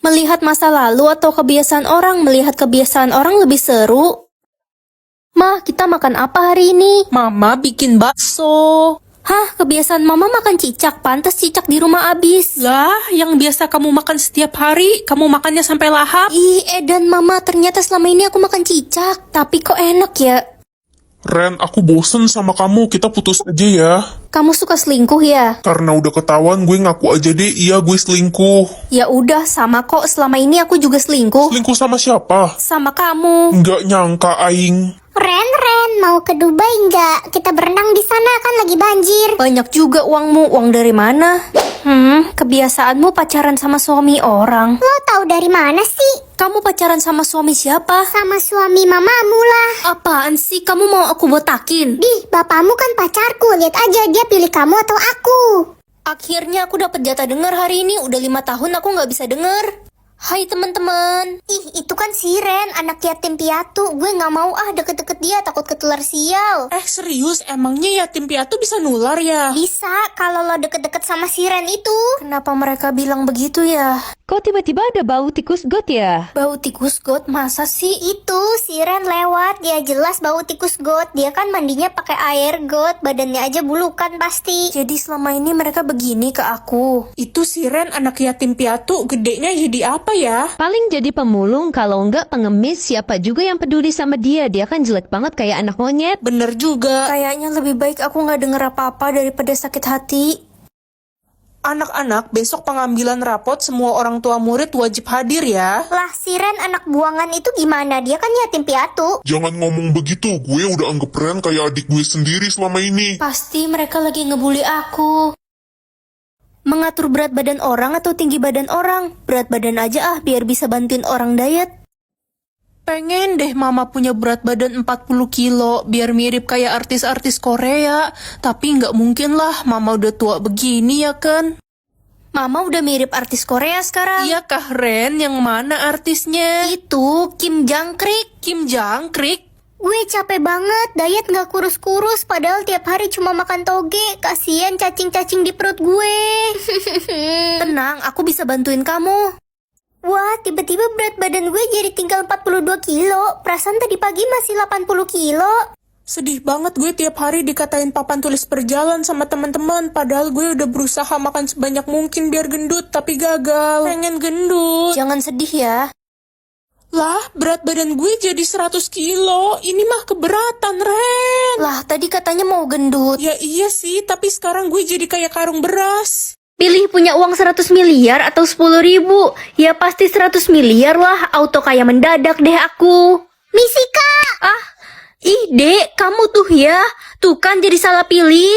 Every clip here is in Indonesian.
Melihat masa lalu atau kebiasaan orang, melihat kebiasaan orang lebih seru. Mah, kita makan apa hari ini? Mama bikin bakso. Hah, kebiasaan mama makan cicak, pantas cicak di rumah abis. Lah, yang biasa kamu makan setiap hari, kamu makannya sampai lahap. Ih, Edan mama, ternyata selama ini aku makan cicak. Tapi kok enak ya? Ren, aku bosen sama kamu, kita putus aja ya. Kamu suka selingkuh ya? Karena udah ketahuan, gue ngaku aja deh, iya gue selingkuh. Ya udah, sama kok. Selama ini aku juga selingkuh. Selingkuh sama siapa? Sama kamu. Nggak nyangka aing. Ren, mau ke Dubai nggak? Kita berenang di sana kan lagi banjir. Banyak juga uangmu. Uang dari mana? Kebiasaanmu pacaran sama suami orang. Lo tahu dari mana sih? Kamu pacaran sama suami siapa? Sama suami mamamu lah. Apaan sih? Kamu mau aku botakin? Dih, bapakmu kan pacarku. Lihat aja dia pilih kamu atau aku. Akhirnya aku dapat jatah denger hari ini. Udah 5 tahun aku nggak bisa denger. Hai teman-teman. Ih, itu kan si Ren, anak yatim piatu. Gue nggak mau deket-deket dia, takut ketular sial. Serius, emangnya yatim piatu bisa nular ya? Bisa, kalau lo deket-deket sama si Ren itu. Kenapa mereka bilang begitu ya? Kok tiba-tiba ada bau tikus got ya? Bau tikus got, masa sih? Itu si Ren lewat, dia jelas bau tikus got. Dia kan mandinya pakai air got, badannya aja bulukan pasti. Jadi selama ini mereka begini ke aku. Itu si Ren anak yatim piatu, gedenya jadi apa ya? Paling jadi pemulung, kalau enggak pengemis. Siapa juga yang peduli sama dia? Dia kan jelek banget kayak anak monyet. Bener juga. Kayaknya lebih baik aku nggak denger apa-apa daripada sakit hati. Anak-anak, besok pengambilan rapot semua orang tua murid wajib hadir ya. Lah si Ren anak buangan itu gimana? Dia kan yatim piatu. Jangan ngomong begitu, gue udah anggap Ren kayak adik gue sendiri selama ini. Pasti mereka lagi ngebully aku. Mengatur berat badan orang atau tinggi badan orang? Berat badan aja biar bisa bantuin orang diet. Pengen deh mama punya berat badan 40 kilo, biar mirip kayak artis-artis Korea. Tapi nggak mungkin lah, mama udah tua begini ya kan? Mama udah mirip artis Korea sekarang. Iya kah Ren, yang mana artisnya? Itu Kim Jangkrik. Kim Jangkrik? Gue capek banget, diet nggak kurus-kurus, padahal tiap hari cuma makan toge. Kasian cacing-cacing di perut gue. Tenang, aku bisa bantuin kamu. Wah, tiba-tiba berat badan gue jadi tinggal 42 kilo. Perasaan tadi pagi masih 80 kilo. Sedih banget gue tiap hari dikatain papan tulis berjalan sama teman-teman. Padahal gue udah berusaha makan sebanyak mungkin biar gendut, tapi gagal. Pengen gendut. Jangan sedih ya. Lah, berat badan gue jadi 100 kilo. Ini mah keberatan, Ren. Lah, tadi katanya mau gendut. Ya iya sih, tapi sekarang gue jadi kayak karung beras. Pilih punya uang 100 miliar atau 10 ribu. Ya pasti 100 miliar lah. Auto kaya mendadak deh aku. Misi Kak! Ih, Dek, kamu tuh ya. Tuh kan jadi salah pilih.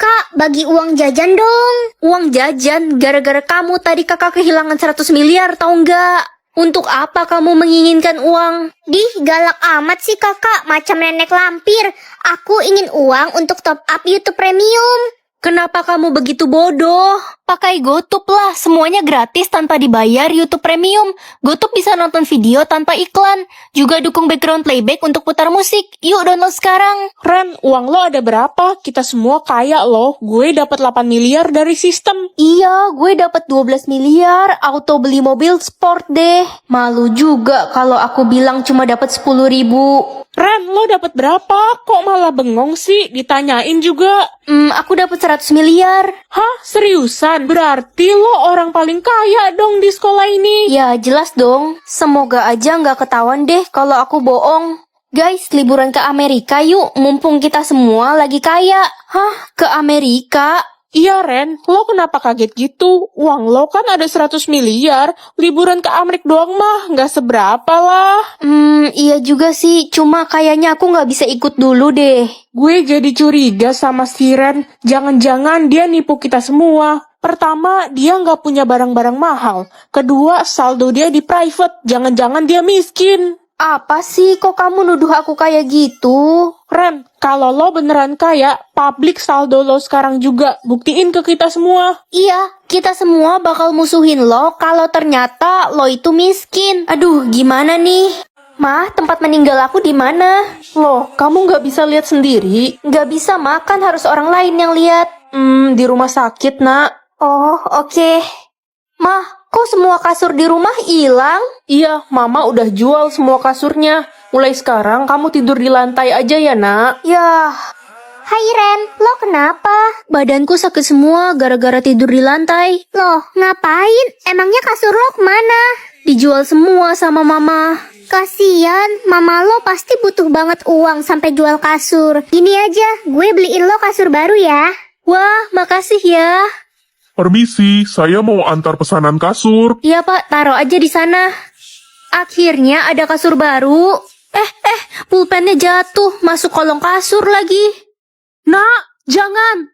Kak, bagi uang jajan dong. Uang jajan, gara-gara kamu tadi kakak kehilangan 100 miliar, tau nggak? Untuk apa kamu menginginkan uang? Dih, galak amat sih kakak, macam nenek lampir. Aku ingin uang untuk top up YouTube Premium. Kenapa kamu begitu bodoh? Pakai GoTube lah, semuanya gratis tanpa dibayar YouTube Premium. GoTube bisa nonton video tanpa iklan. Juga dukung background playback untuk putar musik. Yuk download sekarang. Ren, uang lo ada berapa? Kita semua kaya loh. Gue dapat 8 miliar dari sistem. Iya, gue dapat 12 miliar. Auto beli mobil sport deh. Malu juga kalau aku bilang cuma dapat 10 ribu. Ren, lo dapat berapa? Kok malah bengong sih? Ditanyain juga. Aku dapat 100 miliar. Hah? Seriusan? Berarti lo orang paling kaya dong di sekolah ini. Ya, jelas dong. Semoga aja nggak ketahuan deh kalau aku bohong. Guys, liburan ke Amerika yuk. Mumpung kita semua lagi kaya. Hah? Ke Amerika? Iya Ren, lo kenapa kaget gitu? Uang lo kan ada 100 miliar. Liburan ke Amerika doang mah nggak seberapa lah. Iya juga sih. Cuma kayaknya aku nggak bisa ikut dulu deh. Gue jadi curiga sama si Ren. Jangan-jangan dia nipu kita semua. Pertama, dia nggak punya barang-barang mahal. Kedua, saldo dia di private. Jangan-jangan dia miskin. Apa sih? Kok kamu nuduh aku kayak gitu? Ren, kalau lo beneran kaya, publik saldo lo sekarang juga. Buktiin ke kita semua. Iya, kita semua bakal musuhin lo kalau ternyata lo itu miskin. Aduh, gimana nih? Mah, tempat meninggal aku di mana? Loh, kamu nggak bisa lihat sendiri? Nggak bisa makan, harus orang lain yang lihat. Di rumah sakit, nak. Oh, oke. Mah, kok semua kasur di rumah hilang? Iya, Mama udah jual semua kasurnya. Mulai sekarang kamu tidur di lantai aja ya, Nak. Yah, Hai Ren, lo kenapa? badanku sakit semua gara-gara tidur di lantai. Loh, ngapain? Emangnya kasur lo kemana? Dijual semua sama mama. Kasian, mama lo pasti butuh banget uang sampai jual kasur. Gini aja, gue beliin lo kasur baru ya. Wah, makasih ya. Permisi, saya mau antar pesanan kasur. Iya pak, taruh aja di sana. Akhirnya ada kasur baru. Pulpennya jatuh, masuk kolong kasur lagi. Nak, jangan.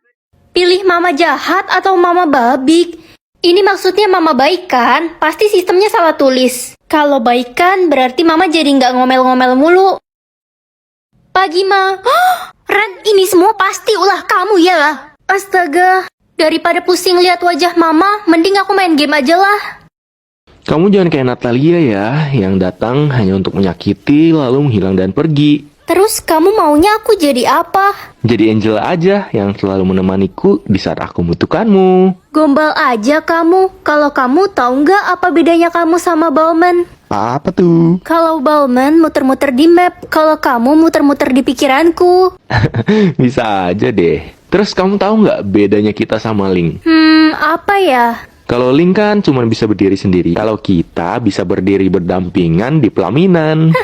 Pilih mama jahat atau mama babik? Ini maksudnya mama baik kan? Pasti sistemnya salah tulis. Kalau baik kan berarti mama jadi nggak ngomel-ngomel mulu. Pagi ma. Ren, ini semua pasti ulah kamu ya. Astaga, daripada pusing lihat wajah mama, mending aku main game aja lah. Kamu jangan kayak Natalia ya, yang datang hanya untuk menyakiti lalu menghilang dan pergi. Terus kamu maunya aku jadi apa? Jadi Angel aja yang selalu menemaniku di saat aku membutuhkanmu. Gombal aja kamu. Kalau kamu tahu nggak apa bedanya kamu sama Bauman? Apa tuh? Kalau Bauman muter-muter di map, kalau kamu muter-muter di pikiranku. Bisa aja deh. Terus kamu tahu nggak bedanya kita sama Link? Apa ya? Kalau Link kan cuma bisa berdiri sendiri. Kalau kita bisa berdiri berdampingan di pelaminan.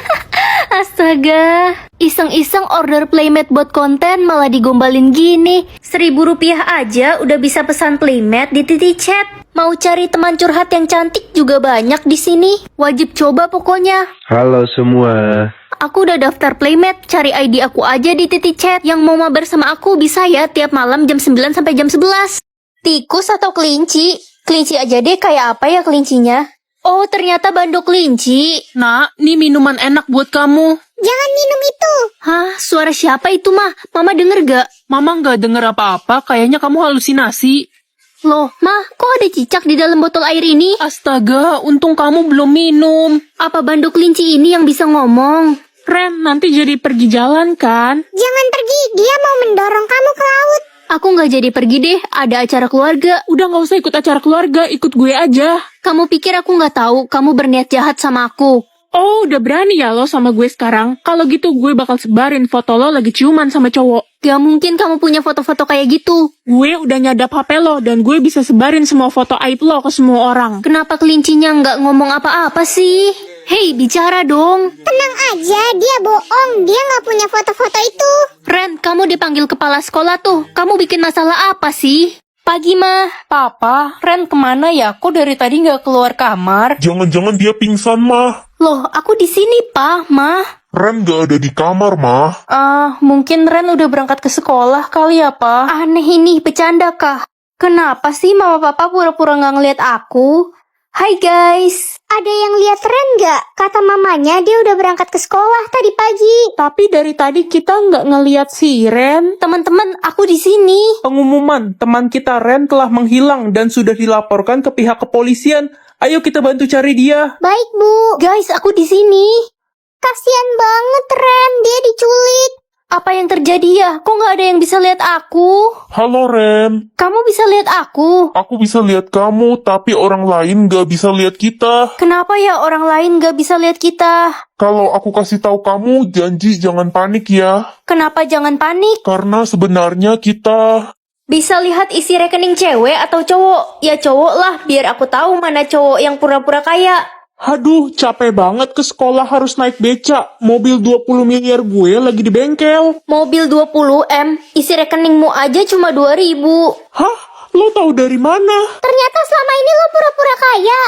Astaga, iseng-iseng order Playmate buat konten malah digombalin gini. Rp1.000 aja udah bisa pesan Playmate di titik chat. Mau cari teman curhat yang cantik juga banyak di sini. Wajib coba pokoknya. Halo semua. Aku udah daftar Playmate, cari ID aku aja di titik chat. Yang mau mabar sama aku bisa ya tiap malam jam 9 sampai jam 11. Tikus atau kelinci? Kelinci aja deh, kayak apa ya kelincinya? Oh, ternyata bandok kelinci. Nak, ini minuman enak buat kamu. Jangan minum itu. Hah, suara siapa itu mah? Mama denger gak? Mama nggak denger apa-apa, kayaknya kamu halusinasi. Loh, mah, kok ada cicak di dalam botol air ini? Astaga, untung kamu belum minum. Apa bandok kelinci ini yang bisa ngomong? Ren, nanti jadi pergi jalan kan? Jangan pergi, dia mau mendorong kamu ke laut. Aku nggak jadi pergi deh, ada acara keluarga. Udah nggak usah ikut acara keluarga, ikut gue aja. Kamu pikir aku nggak tahu kamu berniat jahat sama aku? Oh, udah berani ya lo sama gue sekarang? Kalau gitu gue bakal sebarin foto lo lagi ciuman sama cowok. Gak mungkin kamu punya foto-foto kayak gitu. Gue udah nyadap HP lo dan gue bisa sebarin semua foto aib lo ke semua orang. Kenapa kelincinya nggak ngomong apa-apa sih? Hei, bicara dong. Tenang aja, dia bohong. Dia nggak punya foto-foto itu. Ren, kamu dipanggil kepala sekolah tuh. Kamu bikin masalah apa sih? Pagi, mah. Papa, Ren kemana ya? Kok dari tadi nggak keluar kamar? Jangan-jangan dia pingsan, mah. Loh, aku di sini, Pak, Mah. Ren gak ada di kamar, mah. Mungkin Ren udah berangkat ke sekolah kali ya, Pa? Aneh ini, bercanda kah? Kenapa sih mama papa pura-pura nggak ngeliat aku? Hai guys. Ada yang lihat Ren nggak? Kata mamanya dia udah berangkat ke sekolah tadi pagi. Tapi dari tadi kita nggak ngeliat si Ren. Teman-teman, aku di sini. Pengumuman, teman kita Ren telah menghilang dan sudah dilaporkan ke pihak kepolisian. Ayo kita bantu cari dia. Baik bu. Guys, aku di sini. Kasian banget Ren, dia diculik. Apa yang terjadi ya? Kok nggak ada yang bisa lihat aku? Halo, Ren. Kamu bisa lihat aku? Aku bisa lihat kamu, tapi orang lain gak bisa lihat kita. Kenapa ya orang lain nggak bisa lihat kita? Kalau aku kasih tahu kamu, janji jangan panik ya. Kenapa jangan panik? Karena sebenarnya kita... Bisa lihat isi rekening cewek atau cowok? Ya cowok lah, biar aku tahu mana cowok yang pura-pura kaya. Aduh, capek banget ke sekolah harus naik beca. Mobil 20 miliar gue lagi di bengkel. Mobil 20M, isi rekeningmu aja cuma 2.000. Hah? Lo tahu dari mana? Ternyata selama ini lo pura-pura kaya.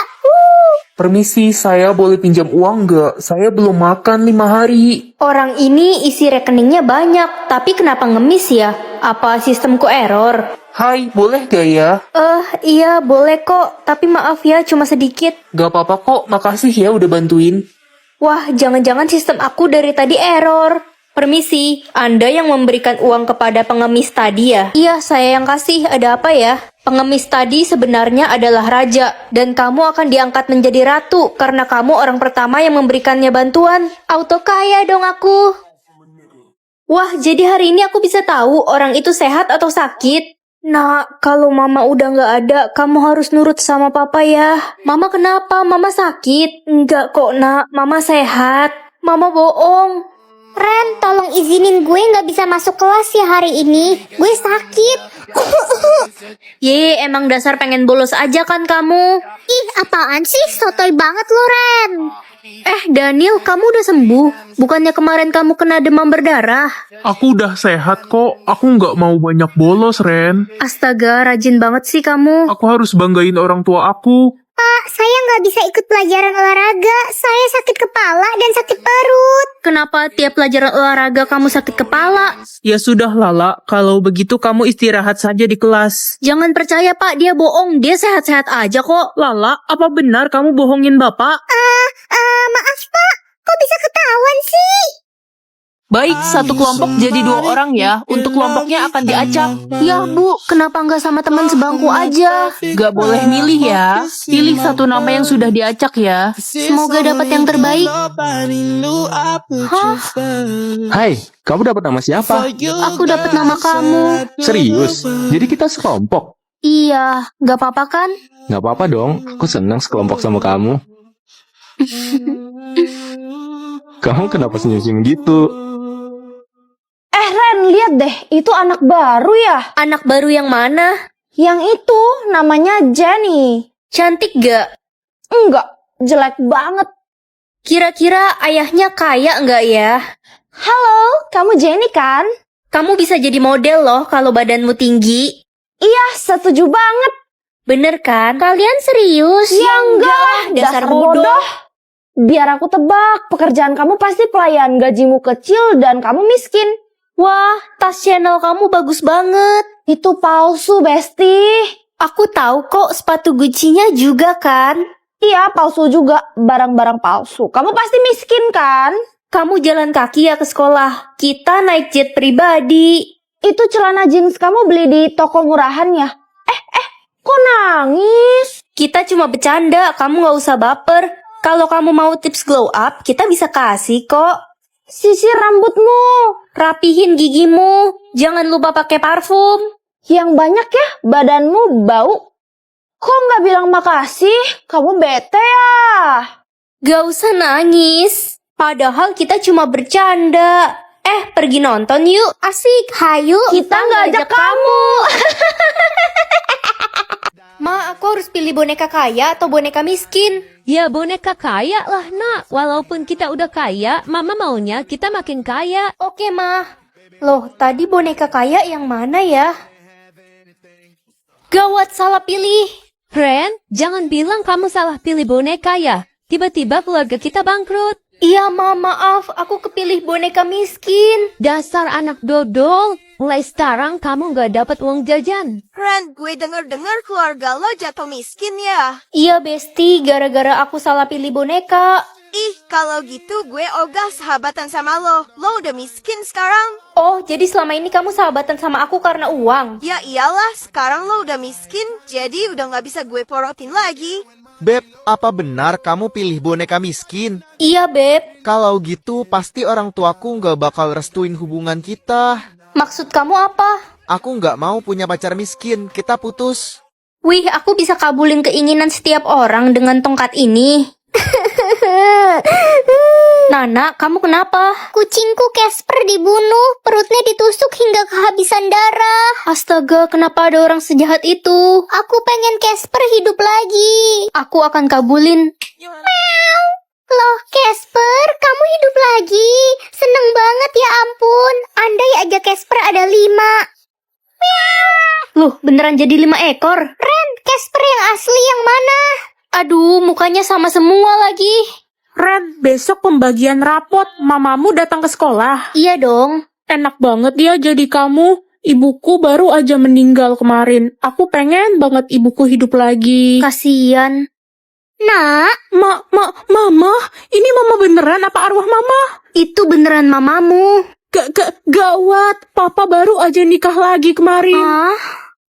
Permisi, saya boleh pinjam uang nggak? Saya belum makan 5 hari. Orang ini isi rekeningnya banyak, tapi kenapa ngemis ya? Apa sistemku error? Hai, boleh gak ya? Iya boleh kok, tapi maaf ya cuma sedikit. Gak apa-apa kok, makasih ya udah bantuin. Wah, jangan-jangan sistem aku dari tadi error. Permisi, Anda yang memberikan uang kepada pengemis tadi ya? Iya, saya yang kasih. Ada apa ya? Pengemis tadi sebenarnya adalah raja, dan kamu akan diangkat menjadi ratu karena kamu orang pertama yang memberikannya bantuan. Auto kaya dong aku. Wah, jadi hari ini aku bisa tahu orang itu sehat atau sakit. Nak, kalau mama udah nggak ada, kamu harus nurut sama papa ya. Mama kenapa? Mama sakit? Enggak kok, nak. Mama sehat. Mama bohong. Ren, tolong izinin gue nggak bisa masuk kelas ya hari ini. Gue sakit. Ye, emang dasar pengen bolos aja kan kamu? Ih, apaan sih? Sotoy banget lo, Ren. Daniel, kamu udah sembuh? Bukannya kemarin kamu kena demam berdarah? Aku udah sehat kok. Aku nggak mau banyak bolos, Ren. Astaga, rajin banget sih kamu. Aku harus banggain orang tua aku. Pak, saya nggak bisa ikut pelajaran olahraga. Saya sakit kepala dan sakit perut. Kenapa tiap pelajaran olahraga kamu sakit kepala? Ya sudah, Lala. Kalau begitu kamu istirahat saja di kelas. Jangan percaya, Pak. Dia bohong. Dia sehat-sehat aja kok. Lala, apa benar kamu bohongin Bapak? Maaf, Pak. Kok bisa ketahuan sih? Baik, satu kelompok jadi 2 orang ya. Untuk kelompoknya akan diacak. Ya, Bu. Kenapa nggak sama teman sebangku aja? Gak boleh milih ya. Pilih satu nama yang sudah diacak ya. Semoga dapat yang terbaik. Hah? Hai, kamu dapat nama siapa? Aku dapat nama kamu. Serius? Jadi kita sekelompok? Iya, nggak apa-apa kan? Nggak apa-apa dong, aku senang sekelompok sama kamu. Kamu kenapa senyum-senyum gitu? Ren, lihat deh, itu anak baru ya? Anak baru yang mana? Yang itu namanya Jenny. Cantik gak? Enggak, jelek banget. Kira-kira ayahnya kaya nggak ya? Halo, kamu Jenny kan? Kamu bisa jadi model loh kalau badanmu tinggi. Iya, setuju banget. Bener kan? Kalian serius? Ya enggak lah, dasar bodoh. Biar aku tebak, pekerjaan kamu pasti pelayan, gajimu kecil dan kamu miskin. Wah, tas Chanel kamu bagus banget. Itu palsu, Besti. Aku tahu kok sepatu Gucci-nya juga kan. Iya, palsu juga, barang-barang palsu. Kamu pasti miskin kan? Kamu jalan kaki ya ke sekolah. Kita naik jet pribadi. Itu celana jeans kamu beli di toko murahan ya? Kok nangis? Kita cuma bercanda, kamu nggak usah baper. Kalau kamu mau tips glow up, kita bisa kasih kok. Sisir rambutmu. Rapihin gigimu. Jangan lupa pakai parfum. Yang banyak ya, badanmu bau. Kok nggak bilang makasih? Kamu bete ya? Gak usah nangis. Padahal kita cuma bercanda. Pergi nonton yuk. Asik, hayu. Kita nggak ajak kamu. Ma, aku harus pilih boneka kaya atau boneka miskin? Ya boneka kaya lah nak. Walaupun kita udah kaya, mama maunya kita makin kaya. Oke, Ma. Loh, tadi boneka kaya yang mana ya? Gawat, salah pilih. Ren, jangan bilang kamu salah pilih boneka ya. Tiba-tiba keluarga kita bangkrut. Iya, Ma, maaf. Aku kepilih boneka miskin. Dasar anak dodol. Mulai sekarang kamu gak dapat uang jajan. Ren, gue denger-denger keluarga lo jatuh miskin ya? Iya, Besti. Gara-gara aku salah pilih boneka. Ih, kalau gitu gue ogah sahabatan sama lo. Lo udah miskin sekarang. Oh, jadi selama ini kamu sahabatan sama aku karena uang? Ya iyalah, sekarang lo udah miskin, jadi udah gak bisa gue porotin lagi. Beb, apa benar kamu pilih boneka miskin? Iya, Beb. Kalau gitu, pasti orang tuaku nggak bakal restuin hubungan kita. Maksud kamu apa? Aku nggak mau punya pacar miskin, kita putus. Wih, aku bisa kabulin keinginan setiap orang dengan tongkat ini. Nana, kamu kenapa? Kucingku Casper dibunuh, perutnya ditusuk hingga kehabisan darah. Astaga, kenapa ada orang sejahat itu? Aku pengen Casper hidup lagi. Aku akan kabulin. Meow. Loh, Casper, kamu hidup lagi. Seneng banget ya ampun. Andai aja Casper ada 5. Meow. Loh, beneran jadi 5 ekor? Ren, Casper yang asli yang mana? Aduh, mukanya sama semua lagi. Ren, besok pembagian rapot. Mamamu datang ke sekolah. Iya dong. Enak banget ya jadi kamu. Ibuku baru aja meninggal kemarin. Aku pengen banget ibuku hidup lagi. Kasian. Nak, Mama? Ini mama beneran apa arwah mama? Itu beneran mamamu. Gawat, papa baru aja nikah lagi kemarin. Hah?